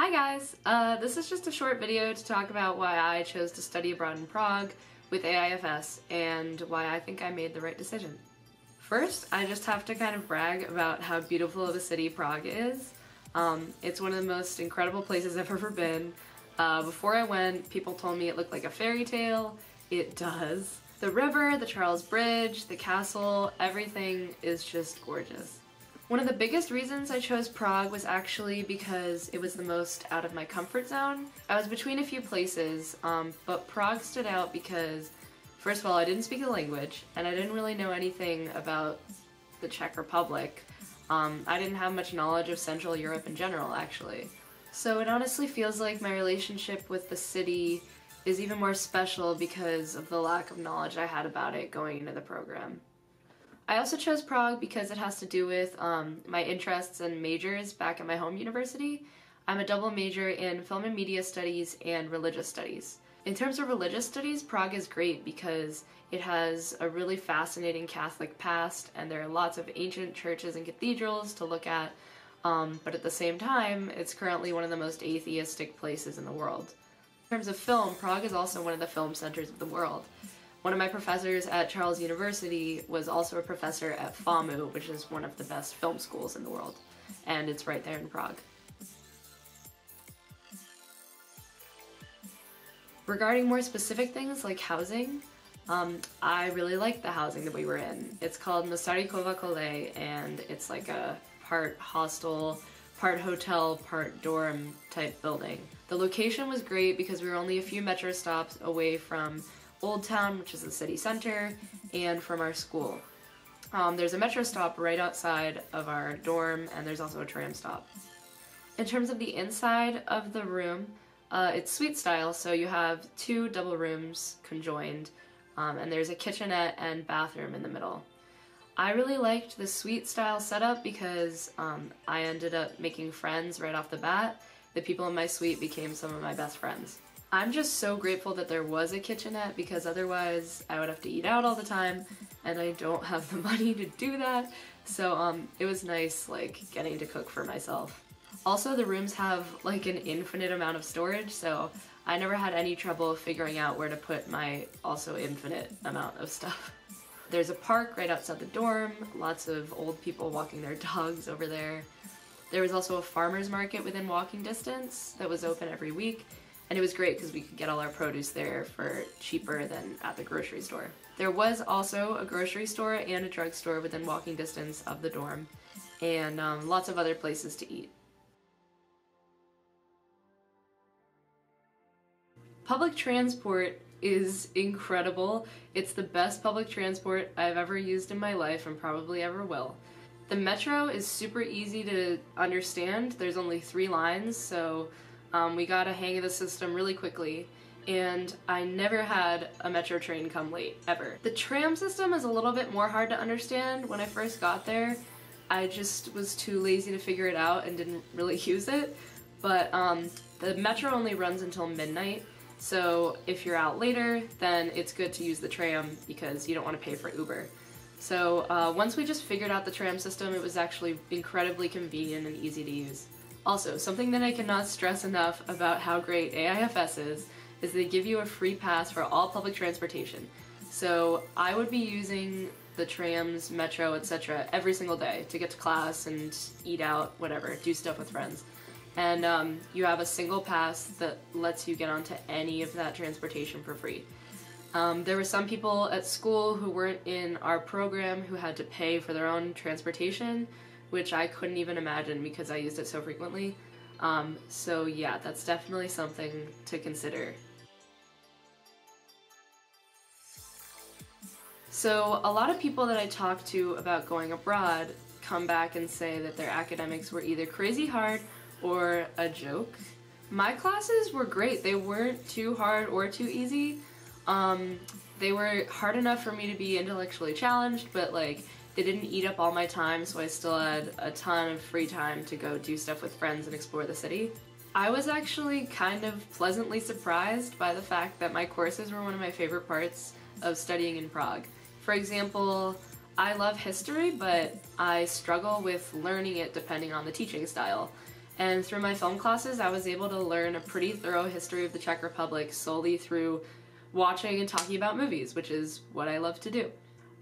Hi guys! This is just a short video to talk about why I chose to study abroad in Prague with AIFS and why I think I made the right decision. First, I just have to kind of brag about how beautiful of a city Prague is. It's one of the most incredible places I've ever been. Before I went, people told me it looked like a fairy tale. It does. The river, the Charles Bridge, the castle, everything is just gorgeous. One of the biggest reasons I chose Prague was actually because it was the most out of my comfort zone. I was between a few places, but Prague stood out because, first of all, I didn't speak the language, and I didn't really know anything about the Czech Republic. I didn't have much knowledge of Central Europe in general, actually. So it honestly feels like my relationship with the city is even more special because of the lack of knowledge I had about it going into the program. I also chose Prague because it has to do with my interests and majors back at my home university. I'm a double major in film and media studies and religious studies. In terms of religious studies, Prague is great because it has a really fascinating Catholic past and there are lots of ancient churches and cathedrals to look at, but at the same time, it's currently one of the most atheistic places in the world. In terms of film, Prague is also one of the film centers of the world. One of my professors at Charles University was also a professor at FAMU, which is one of the best film schools in the world, and it's right there in Prague. Regarding more specific things like housing, I really liked the housing that we were in. It's called Masarykova Kolej, and it's like a part hostel, part hotel, part dorm type building. The location was great because we were only a few metro stops away from Old Town, which is the city center, and from our school. There's a metro stop right outside of our dorm, and there's also a tram stop. In terms of the inside of the room, it's suite style, so you have two double rooms conjoined, and there's a kitchenette and bathroom in the middle. I really liked the suite style setup because I ended up making friends right off the bat. The people in my suite became some of my best friends. I'm just so grateful that there was a kitchenette because otherwise I would have to eat out all the time and I don't have the money to do that. So it was nice like getting to cook for myself. Also, the rooms have like an infinite amount of storage, so I never had any trouble figuring out where to put my also infinite amount of stuff. There's a park right outside the dorm, lots of old people walking their dogs over there. There was also a farmer's market within walking distance that was open every week. And it was great because we could get all our produce there for cheaper than at the grocery store. There was also a grocery store and a drugstore within walking distance of the dorm, and lots of other places to eat. Public transport is incredible. It's the best public transport I've ever used in my life and probably ever will. The metro is super easy to understand. There's only 3 lines, so we got a hang of the system really quickly, and I never had a metro train come late, ever. The tram system is a little bit more hard to understand. When I first got there, I just was too lazy to figure it out and didn't really use it, but the metro only runs until midnight, so if you're out later, then it's good to use the tram because you don't want to pay for Uber. So once we just figured out the tram system, it was actually incredibly convenient and easy to use. Also, something that I cannot stress enough about how great AIFS is they give you a free pass for all public transportation. So I would be using the trams, metro, etc. every single day to get to class and eat out, whatever, do stuff with friends. And you have a single pass that lets you get onto any of that transportation for free. There were some people at school who weren't in our program who had to pay for their own transportation, which I couldn't even imagine because I used it so frequently. So yeah, that's definitely something to consider. So a lot of people that I talk to about going abroad come back and say that their academics were either crazy hard or a joke. My classes were great. They weren't too hard or too easy. They were hard enough for me to be intellectually challenged, but like, they didn't eat up all my time, so I still had a ton of free time to go do stuff with friends and explore the city. I was actually kind of pleasantly surprised by the fact that my courses were one of my favorite parts of studying in Prague. For example, I love history, but I struggle with learning it depending on the teaching style. And through my film classes, I was able to learn a pretty thorough history of the Czech Republic solely through watching and talking about movies, which is what I love to do.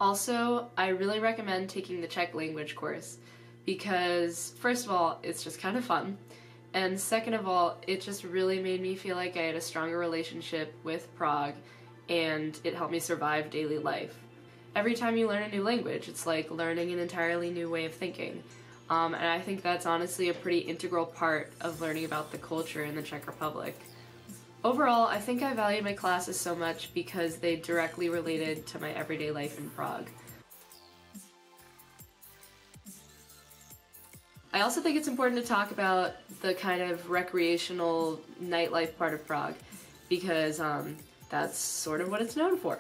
Also, I really recommend taking the Czech language course because, first of all, it's just kind of fun, and second of all, it just really made me feel like I had a stronger relationship with Prague, and it helped me survive daily life. Every time you learn a new language, it's like learning an entirely new way of thinking. And I think that's honestly a pretty integral part of learning about the culture in the Czech Republic. Overall, I think I valued my classes so much because they directly related to my everyday life in Prague. I also think it's important to talk about the kind of recreational nightlife part of Prague because that's sort of what it's known for.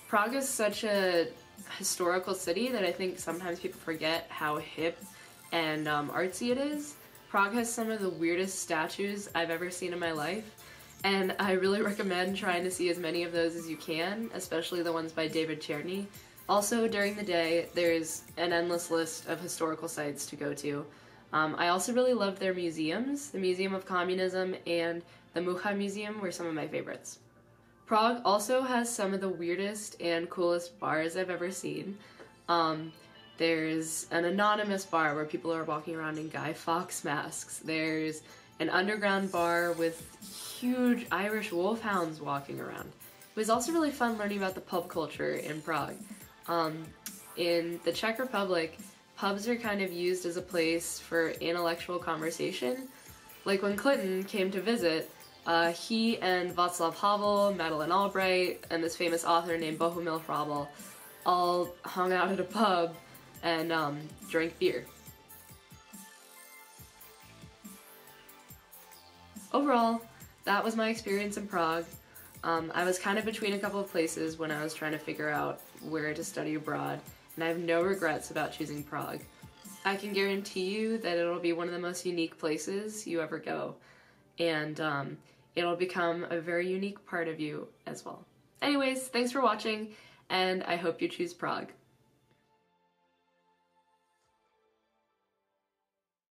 Prague is such a historical city that I think sometimes people forget how hip and artsy it is. Prague has some of the weirdest statues I've ever seen in my life, and I really recommend trying to see as many of those as you can, especially the ones by David Černý. Also, during the day, there's an endless list of historical sites to go to. I also really loved their museums. The Museum of Communism and the Mucha Museum were some of my favorites. Prague also has some of the weirdest and coolest bars I've ever seen. There's an anonymous bar where people are walking around in Guy Fawkes masks. There's an underground bar with huge Irish wolfhounds walking around. It was also really fun learning about the pub culture in Prague. In the Czech Republic, pubs are kind of used as a place for intellectual conversation. Like when Clinton came to visit, he and Václav Havel, Madeleine Albright, and this famous author named Bohumil Hrabal all hung out at a pub and drank beer. Overall, that was my experience in Prague. I was kind of between a couple of places when I was trying to figure out where to study abroad, and I have no regrets about choosing Prague. I can guarantee you that it'll be one of the most unique places you ever go, and it'll become a very unique part of you as well. Anyways, thanks for watching, and I hope you choose Prague.